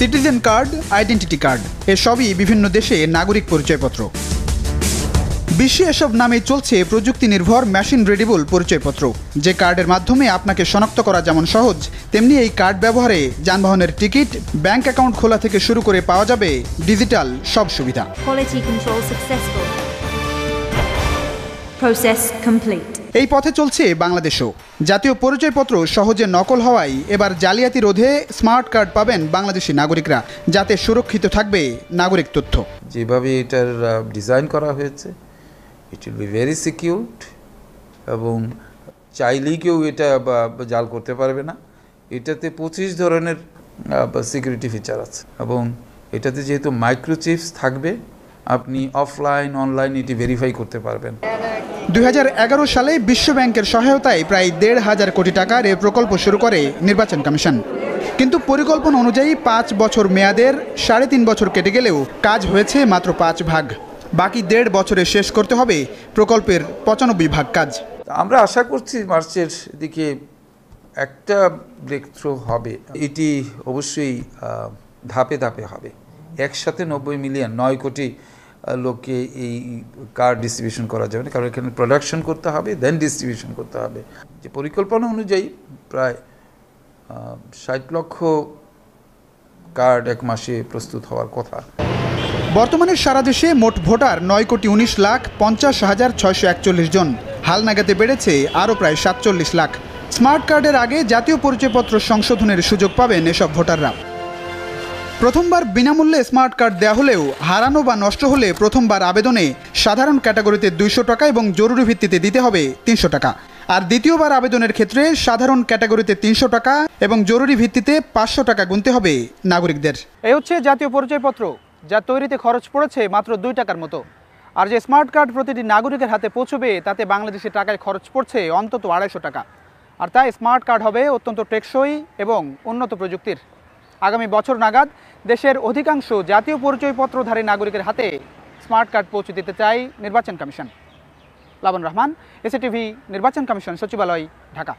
Citizen card, identity card এসবই বিভিন্ন দেশে নাগরিক পরিচয়পত্র। বিশ্বে এসব নামে চলছে প্রযুক্তি নির্ভর মেশিন রিডেবল পরিচয়পত্র, যে কার্ডের মাধ্যমে আপনাকে শনাক্ত করা যেমন সহজ, তেমনি এই কার্ড ব্যবহারে যানবাহনের টিকিট, ব্যাংক অ্যাকাউন্ট খোলা থেকে শুরু করে পাওয়া যাবে ডিজিটাল সব সুবিধা। এই পথে চলছে বাংলাদেশও। জাতীয় পরিচয়পত্র সহজে নকল হওয়ায় এবার জালিয়াতি রোধে স্মার্ট কার্ড পাবেন বাংলাদেশি নাগরিকরা, যাতে সুরক্ষিত থাকবে নাগরিক তথ্য। যেভাবে এটার ডিজাইন করা হয়েছে, it will be very secured এবং চাইলেই কেউ এটা জাল করতে পারবে না। এটাতে 25 ধরনের সিকিউরিটি ফিচার আছে এবং এটাতে যেহেতু মাইক্রোচিপস থাকবে, আপনি অফলাইন অনলাইন এটি ভেরিফাই করতে পারবেন। 2011 সালে বিশ্বব্যাংকের সহায়তায় প্রায় 1,500 কোটি টাকার এ প্রকল্প শুরু করে নির্বাচন কমিশন। কিন্তু পরিকল্পনা অনুযায়ী 5 বছর মেয়াদের 3.5 বছর কেটে গেলেও কাজ হয়েছে মাত্র 5 ভাগ। বাকি 1.5 বছরে শেষ করতে হবে প্রকল্পের 95 ভাগ কাজ। আমরা আশা করছি মার্চের দিকে একটা ব্রেক থ্রু হবে। এটি অবশ্যই ধাপে ধাপে হবে। একসাথে 90 মিলিয়ন 9 কোটি লোককে এই কার্ড ডিস্ট্রিবিউশন করা যাবে না, কারণ এখানে প্রোডাকশন করতে হবে, দেন ডিস্ট্রিবিউশন করতে হবে। যে পরিকল্পনা অনুযায়ী প্রায় 60 লক্ষ কার্ড এক মাসে প্রস্তুত হওয়ার কথা। বর্তমানে সারা দেশে মোট ভোটার 9,19,50,641 জন। হালনাগাদে বেড়েছে আরও প্রায় 47 লাখ। স্মার্ট কার্ডের আগে জাতীয় পরিচয়পত্র সংশোধনের সুযোগ পাবেন এসব ভোটাররা। প্রথমবার বিনামূল্যে স্মার্ট কার্ড দেওয়া হলেও হারানো বা নষ্ট হলে প্রথমবার আবেদনে সাধারণ ক্যাটাগরিতে 200 টাকা এবং জরুরি ভিত্তিতে দিতে হবে 300 টাকা। আর দ্বিতীয়বার আবেদনের ক্ষেত্রে সাধারণ ক্যাটাগরিতে 300 টাকা এবং জরুরি ভিত্তিতে 500 টাকা গুনতে হবে নাগরিকদের। এই হচ্ছে জাতীয় পরিচয়পত্র, যা তৈরিতে খরচ পড়েছে মাত্র 2 টাকার মতো। আর যে স্মার্ট কার্ড প্রতিটি নাগরিকের হাতে পৌঁছবে, তাতে বাংলাদেশের টাকায় খরচ পড়ছে অন্তত 250 টাকা। আর তাই স্মার্ট কার্ড হবে অত্যন্ত টেকসই এবং উন্নত প্রযুক্তির। আগামী বছর নাগাদ দেশের অধিকাংশ জাতীয় পরিচয়পত্রধারী নাগরিকের হাতে স্মার্ট কার্ড পৌঁছে দিতে চায় নির্বাচন কমিশন। লাবন রহমান, এসএটিভি, নির্বাচন কমিশন, সচিবালয়, ঢাকা।